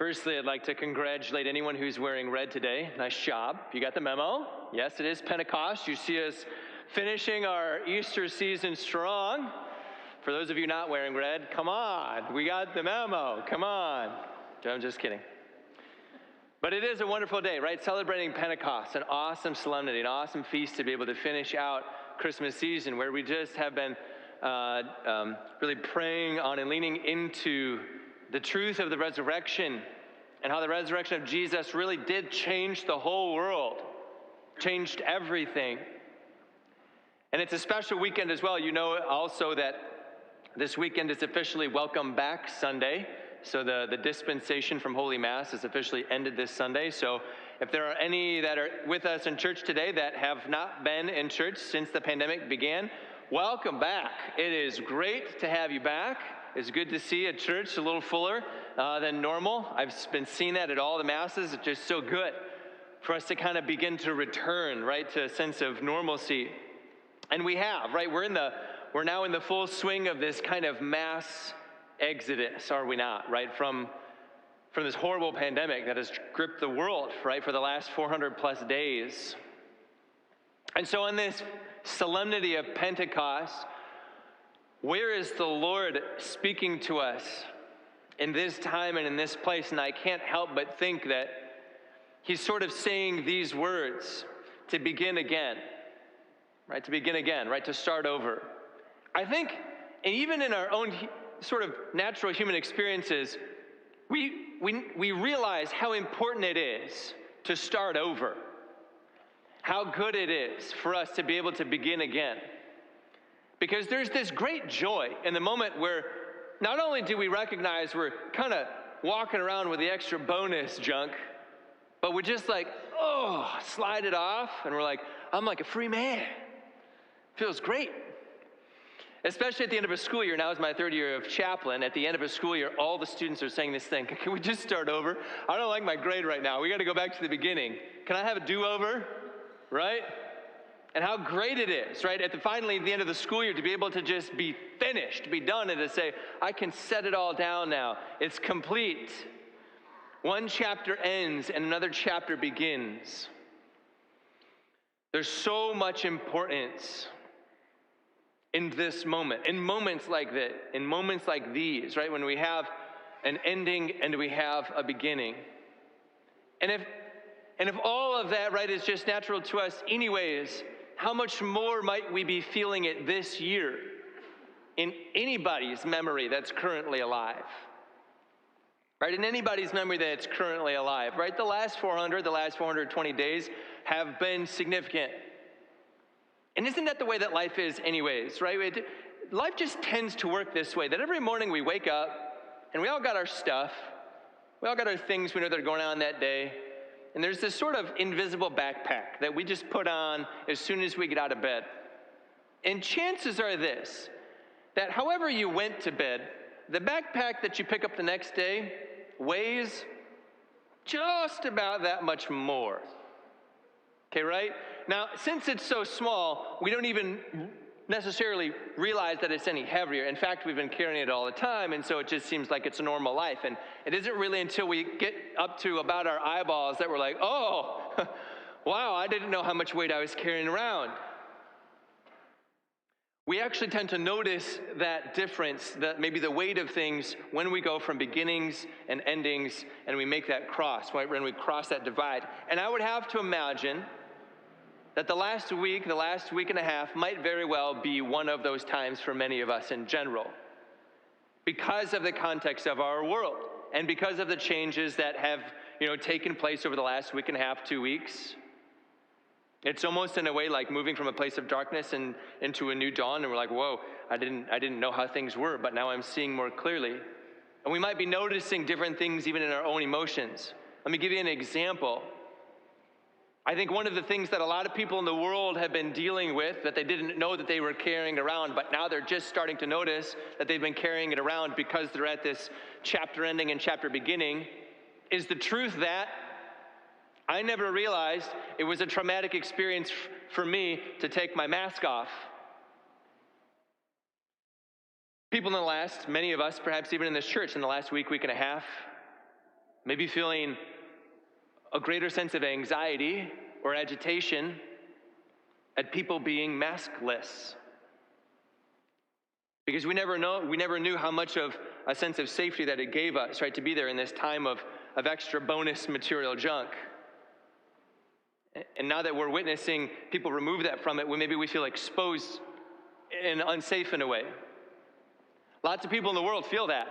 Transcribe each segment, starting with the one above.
Firstly, I'd like to congratulate anyone who's wearing red today. Nice job. You got the memo? Yes, it is Pentecost. You see us finishing our Easter season strong. For those of you not wearing red, come on. We got the memo. Come on. I'm just kidding. But it is a wonderful day, right? Celebrating Pentecost, an awesome solemnity, an awesome feast to be able to finish out Christmas season, where we just have been really praying on and leaning into the truth of the resurrection and how the resurrection of Jesus really did change the whole world, changed everything. And it's a special weekend as well. You know also that this weekend is officially Welcome Back Sunday. So the dispensation from Holy Mass has officially ended this Sunday. So if there are any that are with us in church today that have not been in church since the pandemic began, welcome back. It is great to have you back. It's good to see a church a little fuller than normal. I've been seeing that at all the Masses. It's just so good for us to kind of begin to return, right, to a sense of normalcy. And we have, right? We're now in the full swing of this kind of mass exodus, are we not, right? From this horrible pandemic that has gripped the world, right, for the last 400 plus days. And so on this solemnity of Pentecost, where is the Lord speaking to us in this time and in this place? And I can't help but think that he's sort of saying these words to begin again, right? To begin again, right? To start over. I think, and even in our own sort of natural human experiences, we realize how important it is to start over. How good it is for us to be able to begin again. Because there's this great joy in the moment where not only do we recognize we're kind of walking around with the extra bonus junk, but we're just like, slide it off, and we're like, I'm like a free man. Feels great. Especially at the end of a school year. Now is my third year of chaplain. At the end of a school year, all the students are saying this thing, can we just start over? I don't like my grade right now. We got to go back to the beginning. Can I have a do-over? Right? And how great it is, right? Finally, at the end of the school year, to be able to just be finished, to be done, and to say, I can set it all down now. It's complete. One chapter ends and another chapter begins. There's so much importance in this moment, in moments like that, in moments like these, right? When we have an ending and we have a beginning. And if all of that, right, is just natural to us anyways, how much more might we be feeling it this year in anybody's memory that's currently alive? Right, in anybody's memory that's currently alive, right? The last 420 days have been significant. And isn't that the way that life is anyways, right? Life just tends to work this way, that every morning we wake up and we all got our stuff. We all got our things we know that are going on that day. And there's this sort of invisible backpack that we just put on as soon as we get out of bed. And chances are this, that however you went to bed, the backpack that you pick up the next day weighs just about that much more. Okay, right? Now, since it's so small, we don't even necessarily realize that it's any heavier. In fact, we've been carrying it all the time, and so it just seems like it's a normal life. And it isn't really until we get up to about our eyeballs that we're like, oh, wow, I didn't know how much weight I was carrying around. We actually tend to notice that difference, that maybe the weight of things when we go from beginnings and endings and we make that cross, right, when we cross that divide. And I would have to imagine that the last week and a half might very well be one of those times for many of us in general, because of the context of our world and because of the changes that have, taken place over the last week and a half, 2 weeks. It's almost in a way like moving from a place of darkness and into a new dawn, and we're like, whoa, I didn't know how things were, but now I'm seeing more clearly. And we might be noticing different things even in our own emotions. Let me give you an example. I think one of the things that a lot of people in the world have been dealing with that they didn't know that they were carrying around, but now they're just starting to notice that they've been carrying it around because they're at this chapter ending and chapter beginning, is the truth that I never realized it was a traumatic experience for me to take my mask off. People in the last, many of us, perhaps even in this church, in the last week and a half, maybe feeling a greater sense of anxiety or agitation at people being maskless. Because we never knew how much of a sense of safety that it gave us, right, to be there in this time of extra bonus material junk. And now that we're witnessing people remove that from it, maybe we feel exposed and unsafe in a way. Lots of people in the world feel that.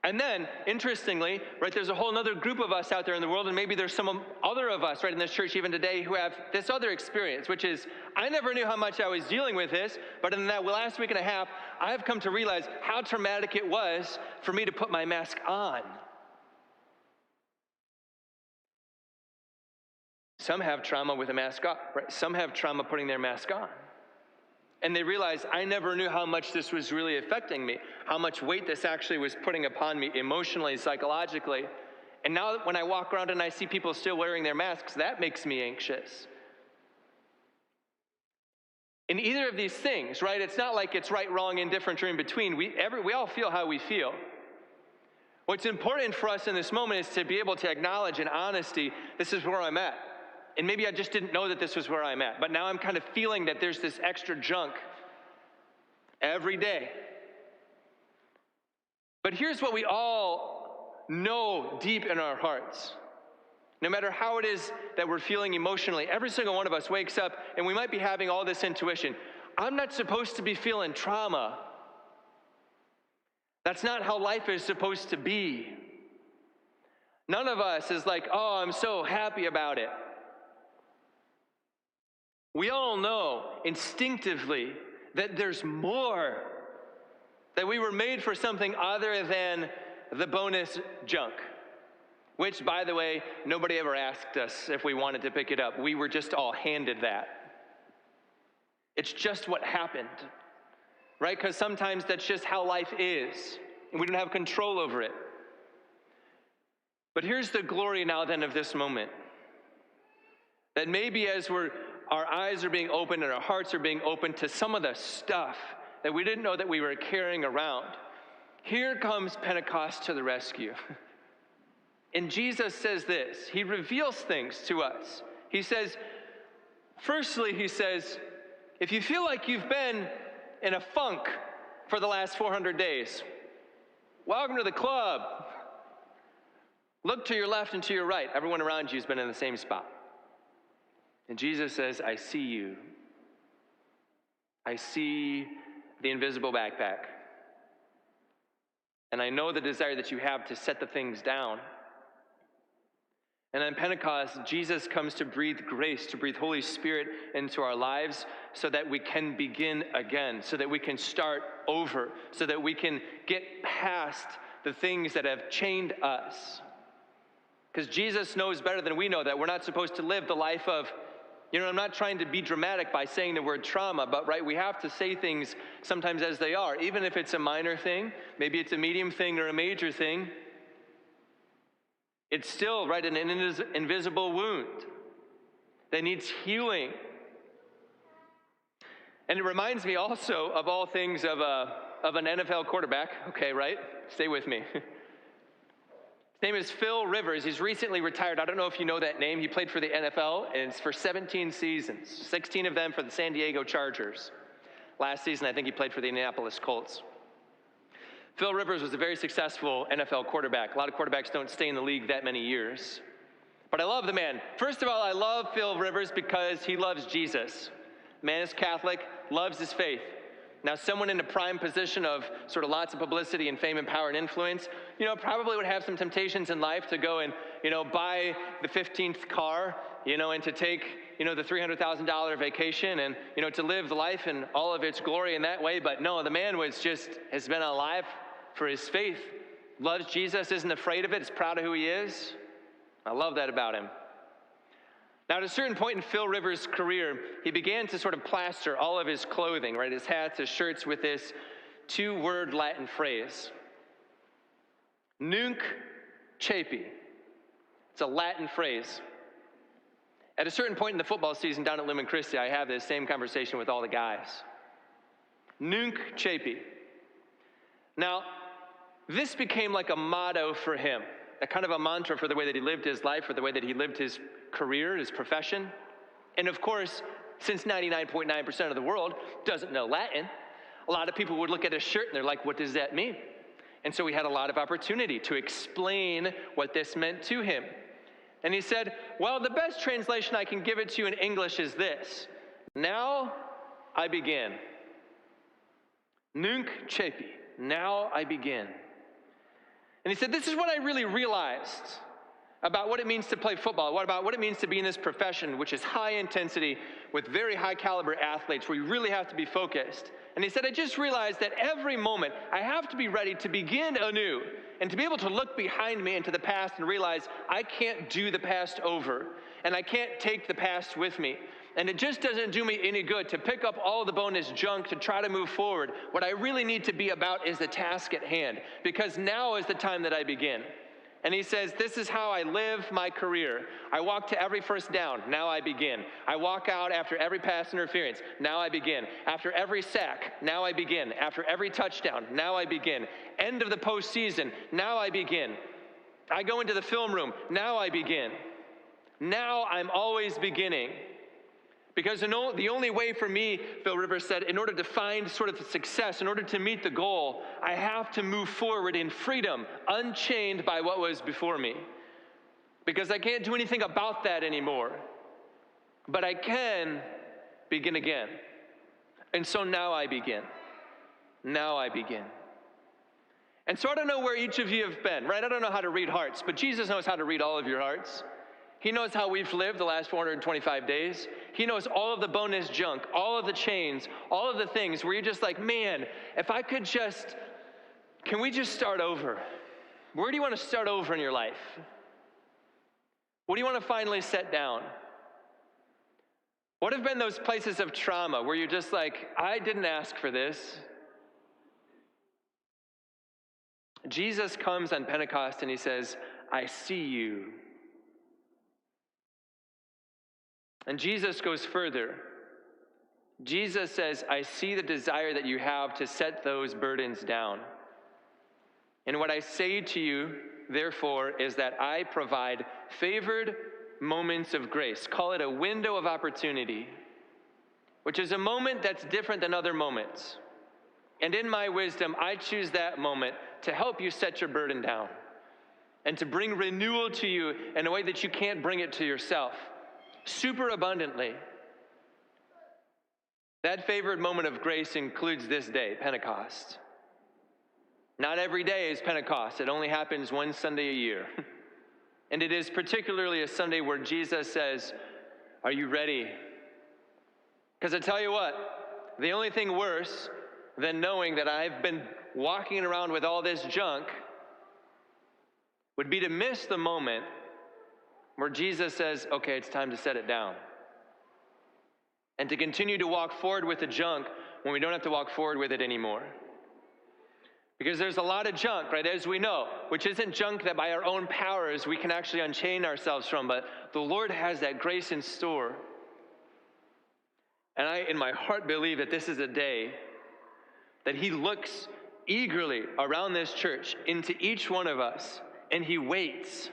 And then, interestingly, right, there's a whole other group of us out there in the world, and maybe there's some other of us right in this church even today who have this other experience, which is, I never knew how much I was dealing with this, but in that last week and a half, I've come to realize how traumatic it was for me to put my mask on. Some have trauma with a mask off, right? Some have trauma putting their mask on. And they realize, I never knew how much this was really affecting me, how much weight this actually was putting upon me emotionally, psychologically. And now when I walk around and I see people still wearing their masks, that makes me anxious. In either of these things, right, it's not like it's right, wrong, indifferent, or in between. We all feel how we feel. What's important for us in this moment is to be able to acknowledge in honesty, this is where I'm at. And maybe I just didn't know that this was where I'm at. But now I'm kind of feeling that there's this extra junk every day. But here's what we all know deep in our hearts. No matter how it is that we're feeling emotionally, every single one of us wakes up and we might be having all this intuition. I'm not supposed to be feeling trauma. That's not how life is supposed to be. None of us is like, oh, I'm so happy about it. We all know instinctively that there's more, that we were made for something other than the bonus junk, which, by the way, nobody ever asked us if we wanted to pick it up. We were just all handed that. It's just what happened, right? Because sometimes that's just how life is, and we don't have control over it. But here's the glory now then of this moment, that maybe as our eyes are being opened and our hearts are being opened to some of the stuff that we didn't know that we were carrying around. Here comes Pentecost to the rescue. And Jesus says this, he reveals things to us. He says, firstly, he says, if you feel like you've been in a funk for the last 400 days, welcome to the club. Look to your left and to your right. Everyone around you has been in the same spot. And Jesus says, I see you. I see the invisible backpack. And I know the desire that you have to set the things down. And on Pentecost, Jesus comes to breathe grace, to breathe Holy Spirit into our lives so that we can begin again, so that we can start over, so that we can get past the things that have chained us. Because Jesus knows better than we know that we're not supposed to live the life of, I'm not trying to be dramatic by saying the word trauma, but right, we have to say things sometimes as they are, even if it's a minor thing, maybe it's a medium thing or a major thing. It's still, right, an invisible wound that needs healing. And it reminds me also of all things of an NFL quarterback. Okay, right? Stay with me. His name is Phil Rivers. He's recently retired. I don't know if you know that name. He played for the NFL, and it's for 17 seasons, 16 of them for the San Diego Chargers. Last season, I think he played for the Indianapolis Colts. Phil Rivers was a very successful NFL quarterback. A lot of quarterbacks don't stay in the league that many years. But I love the man. First of all, I love Phil Rivers because he loves Jesus. The man is Catholic, loves his faith. Now, someone in a prime position of sort of lots of publicity and fame and power and influence, probably would have some temptations in life to go and, buy the 15th car, and to take, the $300,000 vacation and, to live the life in all of its glory in that way. But no, the man has been alive for his faith, loves Jesus, isn't afraid of it, is proud of who he is. I love that about him. Now, at a certain point in Phil Rivers' career, he began to sort of plaster all of his clothing, right, his hats, his shirts, with this 2-word Latin phrase, Nunc Coepi. It's a Latin phrase. At a certain point in the football season down at Lumen Christi, I have this same conversation with all the guys. Nunc Coepi. Now, this became like a motto for him. a kind of a mantra for the way that he lived his life, for the way that he lived his career, his profession. And of course, since 99.9% of the world doesn't know Latin, a lot of people would look at his shirt and they're like, what does that mean? And so we had a lot of opportunity to explain what this meant to him. And he said, well, the best translation I can give it to you in English is this: now I begin. Nunc Coepi, now I begin. And he said, this is what I really realized about what it means to play football, what it means to be in this profession, which is high intensity with very high caliber athletes, where you really have to be focused. And he said, I just realized that every moment I have to be ready to begin anew and to be able to look behind me into the past and realize I can't do the past over and I can't take the past with me. And it just doesn't do me any good to pick up all the bonus junk to try to move forward. What I really need to be about is the task at hand, because now is the time that I begin. And he says, this is how I live my career. I walk to every first down, now I begin. I walk out after every pass interference, now I begin. After every sack, now I begin. After every touchdown, now I begin. End of the postseason, now I begin. I go into the film room, now I begin. Now I'm always beginning. Because the only way for me, Phil Rivers said, in order to find sort of success, in order to meet the goal, I have to move forward in freedom, unchained by what was before me. Because I can't do anything about that anymore. But I can begin again. And so now I begin. Now I begin. And so I don't know where each of you have been, right? I don't know how to read hearts, but Jesus knows how to read all of your hearts. He knows how we've lived the last 425 days. He knows all of the bonus junk, all of the chains, all of the things where you're just like, man, if I could just, can we just start over? Where do you want to start over in your life? What do you want to finally set down? What have been those places of trauma where you're just like, I didn't ask for this? Jesus comes on Pentecost and he says, I see you. And Jesus goes further. Jesus says, I see the desire that you have to set those burdens down. And what I say to you, therefore, is that I provide favored moments of grace. Call it a window of opportunity, which is a moment that's different than other moments. And in my wisdom, I choose that moment to help you set your burden down and to bring renewal to you in a way that you can't bring it to yourself. Super abundantly. That favored moment of grace includes this day, Pentecost. Not every day is Pentecost. It only happens one Sunday a year. And it is particularly a Sunday where Jesus says, are you ready? Because I tell you what, the only thing worse than knowing that I've been walking around with all this junk would be to miss the moment where Jesus says, okay, it's time to set it down. And to continue to walk forward with the junk when we don't have to walk forward with it anymore. Because there's a lot of junk, right, as we know, which isn't junk that by our own powers we can actually unchain ourselves from, but the Lord has that grace in store. And I, in my heart, believe that this is a day that he looks eagerly around this church into each one of us, and he waits.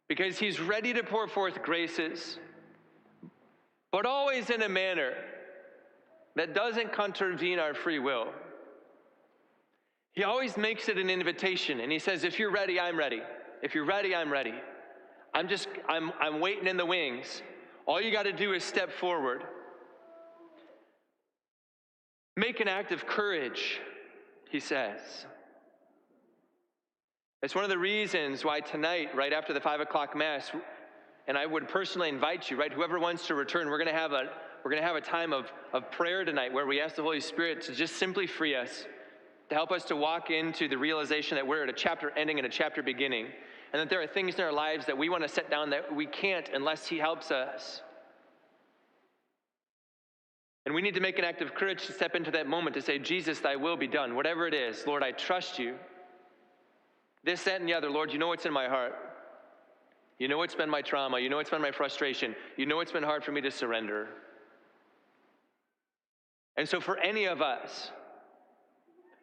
Because he's ready to pour forth graces, but always in a manner that doesn't contravene our free will. He always makes it an invitation, and he says, if you're ready, I'm ready. If you're ready, I'm ready. I'm waiting in the wings. All you got to do is step forward. Make an act of courage, he says. It's one of the reasons why tonight, right after the 5 o'clock Mass, and I would personally invite you, right, whoever wants to return, we're going to have a time of prayer tonight where we ask the Holy Spirit to just simply free us, to help us to walk into the realization that we're at a chapter ending and a chapter beginning, and that there are things in our lives that we want to set down that we can't unless he helps us. And we need to make an act of courage to step into that moment to say, Jesus, thy will be done. Whatever it is, Lord, I trust you. This, that, and the other, Lord, you know what's in my heart. You know what's been my trauma. You know what's been my frustration. You know it's been hard for me to surrender. And so for any of us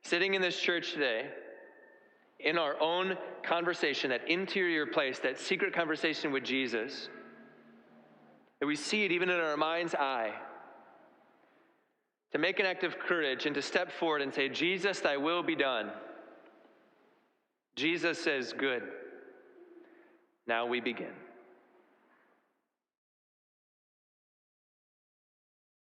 sitting in this church today, in our own conversation, that interior place, that secret conversation with Jesus, that we see it even in our mind's eye, to make an act of courage and to step forward and say, Jesus, thy will be done. Jesus says, good. Now we begin.